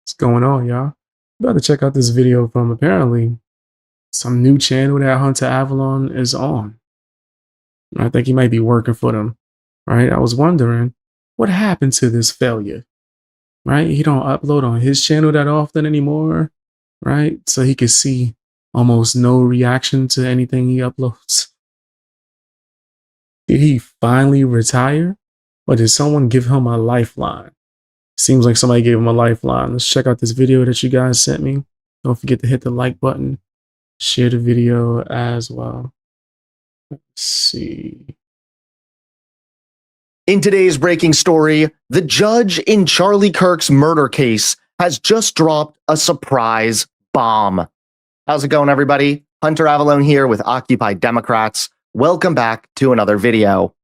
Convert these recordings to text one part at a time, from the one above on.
What's going on, y'all? About to check out this video from apparently some new channel that Hunter Avallone is on. I think he might be working for them, right? I was wondering what happened to this failure, right? He don't upload on his channel that often anymore, right? So he could see almost no reaction to anything he uploads. Did he finally retire, or did someone give him a lifeline? Seems like somebody gave him a lifeline. Let's check out this video that you guys sent me. Don't forget to hit the like button. Share the video as well. Let's see. In today's breaking story, the judge in Charlie Kirk's murder case has just dropped a surprise bomb. How's it going, everybody? Hunter Avallone here with Occupy Democrats. Welcome back to another video.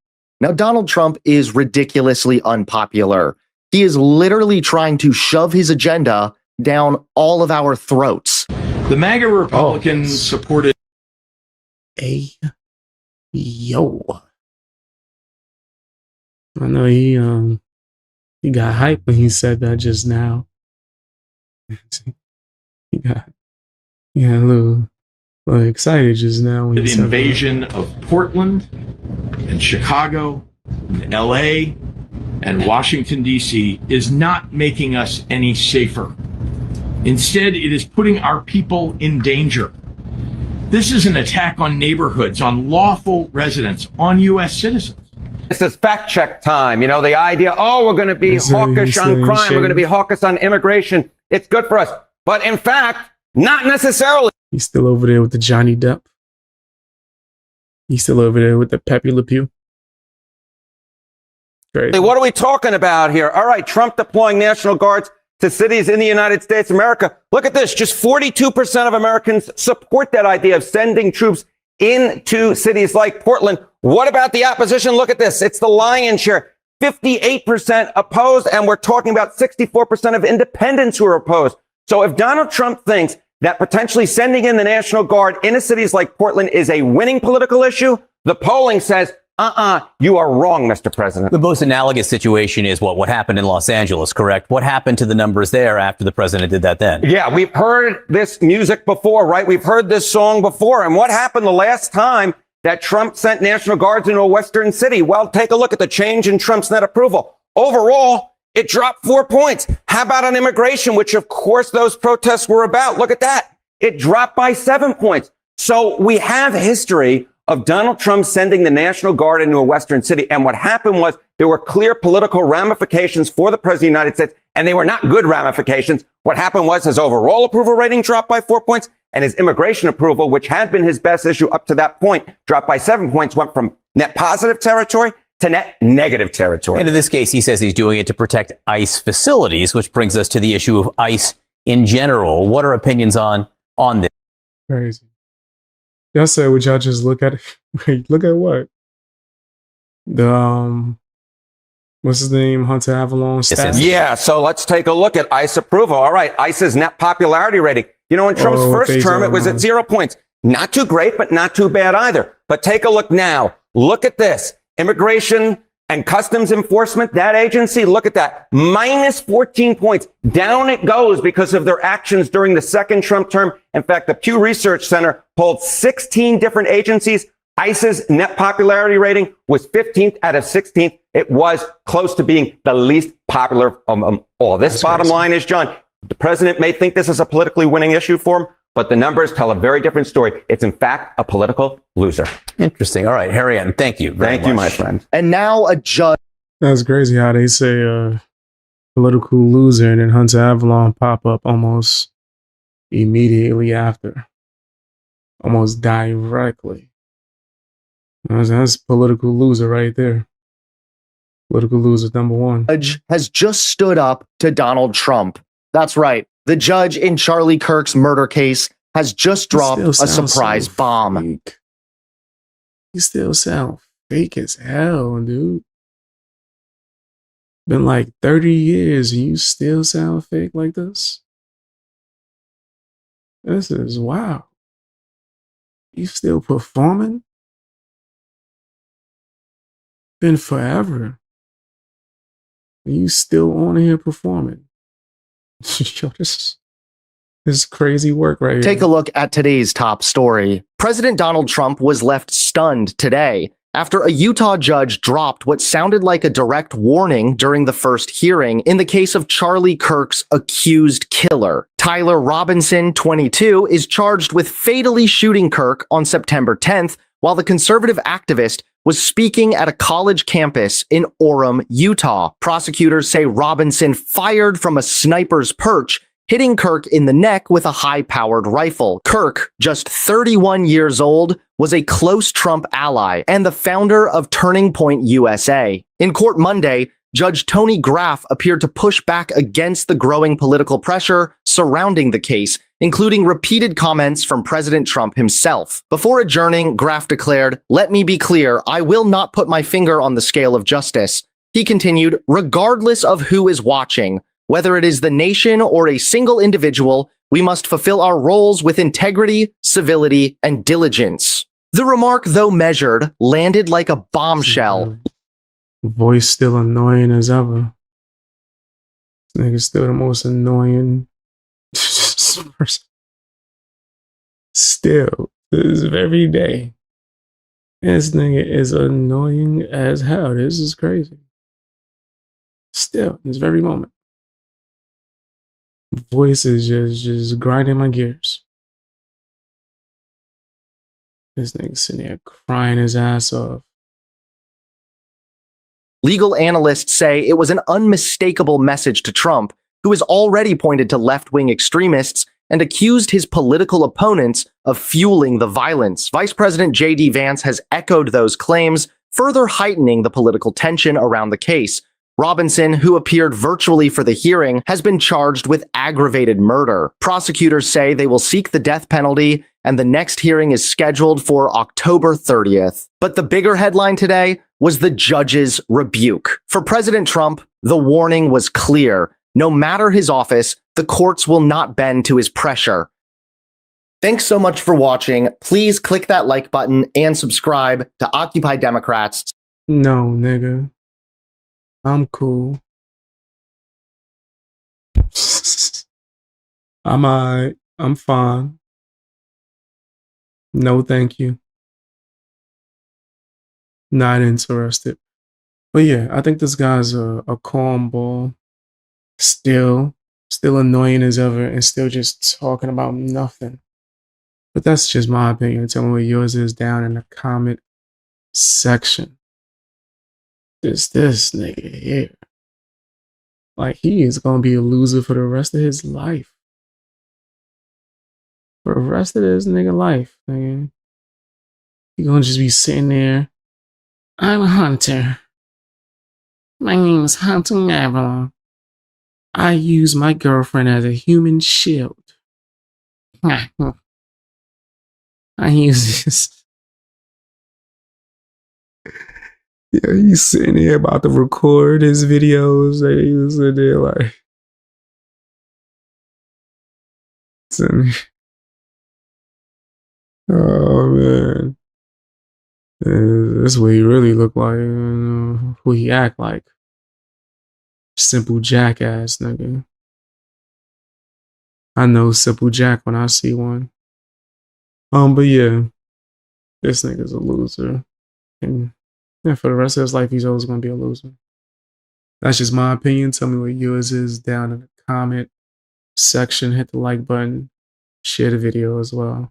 Now, Donald Trump is ridiculously unpopular. He is literally trying to shove his agenda down all of our throats. The MAGA Republicans supported. Yo. I know he got hyped when he said that just now. he got a little excited just now when he said invasion of Portland and Chicago and LA and Washington, D.C. is not making us any safer. Instead, it is putting our people in danger. This is an attack on neighborhoods, on lawful residents, on U.S. citizens. This is fact check time. You know, the idea, oh, we're going to be hawkish on crime. We're going to be hawkish on immigration. It's good for us. But in fact, not necessarily. He's still over there with the Johnny Depp. He's still over there with the Pepe Le Pew. Great. What are we talking about here? All right, Trump deploying National Guards to cities in the United States of America. Look at this. Just 42% of Americans support that idea of sending troops into cities like Portland. What about the opposition? Look at this. It's the lion's share. 58% opposed, and we're talking about 64% of independents who are opposed. So if Donald Trump thinks that potentially sending in the National Guard into cities like Portland is a winning political issue, the polling says, you are wrong, Mr. President. The most analogous situation is what happened in Los Angeles, correct? What happened to the numbers there after the president did that then? Yeah, we've heard this music before, right? We've heard this song before. And what happened the last time that Trump sent National Guards into a Western city? Well, take a look at the change in Trump's net approval. Overall, it dropped 4 points. How about on immigration, which of course those protests were about? Look at that. It dropped by 7 points. So we have history of Donald Trump sending the National Guard into a Western city. And what happened was there were clear political ramifications for the president of the United States, and they were not good ramifications. What happened was his overall approval rating dropped by 4 points, and his immigration approval, which had been his best issue up to that point, dropped by 7 points, went from net positive territory to net negative territory. And in this case, he says he's doing it to protect ICE facilities, which brings us to the issue of ICE in general. What are opinions on this? Crazy. Y'all said, would y'all just look at it? Wait, look at what? The, what's his name? Hunter Avallone stats? Yeah, so let's take a look at ICE approval. All right, ICE's net popularity rating. You know, in Trump's first term, it was at 0 points. Not too great, but not too bad either. But take a look now. Look at this. Immigration and Customs Enforcement, that agency, look at that. Minus 14 points. Down it goes because of their actions during the second Trump term. In fact, the Pew Research Center polled 16 different agencies. ICE's net popularity rating was 15th out of 16th. It was close to being the least popular of all. This bottom line is, John, the president may think this is a politically winning issue for him, but the numbers tell a very different story. It's, in fact, a political loser. Interesting. All right, Harry Ann, thank you very much. Thank you, my friend. And now a judge. That's crazy how they say political loser and then Hunter Avallone pop up almost immediately after. Almost directly. That's political loser right there. Political loser number one. Judge has just stood up to Donald Trump. That's right. The judge in Charlie Kirk's murder case has just dropped a surprise bomb. Fake. You still sound fake as hell, dude. Been like 30 years and you still sound fake like this? This is wow. You still performing? Been forever. And you still on here performing. Yo, this is crazy work right here. Take a look at today's top story. President Donald Trump was left stunned today after a Utah judge dropped what sounded like a direct warning during the first hearing in the case of Charlie Kirk's accused killer. Tyler Robinson, 22, is charged with fatally shooting Kirk on September 10th while the conservative activist was speaking at a college campus in Orem, Utah. Prosecutors say Robinson fired from a sniper's perch, hitting Kirk in the neck with a high-powered rifle. Kirk, just 31 years old, was a close Trump ally and the founder of Turning Point USA. In court Monday, Judge Tony Graff appeared to push back against the growing political pressure surrounding the case, including repeated comments from President Trump himself. Before adjourning, Graff declared, "Let me be clear, I will not put my finger on the scale of justice." He continued, "Regardless of who is watching, whether it is the nation or a single individual, we must fulfill our roles with integrity, civility, and diligence." The remark, though measured, landed like a bombshell. Voice still annoying as ever. This nigga's still the most annoying person. Still, this very day. This nigga is annoying as hell. This is crazy. Still, this very moment. Voice is just grinding my gears. This nigga sitting there crying his ass off. Legal analysts say it was an unmistakable message to Trump, who has already pointed to left-wing extremists and accused his political opponents of fueling the violence. Vice President J.D. Vance has echoed those claims, further heightening the political tension around the case. Robinson, who appeared virtually for the hearing, has been charged with aggravated murder. Prosecutors say they will seek the death penalty, and the next hearing is scheduled for October 30th. But the bigger headline today was the judge's rebuke. For President Trump, the warning was clear. No matter his office, the courts will not bend to his pressure. Thanks so much for watching. Please click that like button and subscribe to Occupy Democrats. No, nigga. I'm cool. I'm alright. I'm fine. No, thank you. Not interested. But yeah, I think this guy's a calm ball. Still annoying as ever and still just talking about nothing. But that's just my opinion. Tell me what yours is down in the comment section. This nigga here. Like, he is gonna be a loser for the rest of his life. For the rest of this nigga life, nigga. He gonna just be sitting there. I'm Hunter. My name is Hunter Avallone. I use my girlfriend as a human shield. I use this. Yeah, he's sitting here about to record his videos. They use it there like. Oh man. That's what he really look like. Who he act like. Simple jackass, nigga. I know Simple Jack when I see one. But yeah. This nigga's a loser. And yeah, for the rest of his life, he's always gonna be a loser. That's just my opinion. Tell me what yours is down in the comment section. Hit the like button. Share the video as well.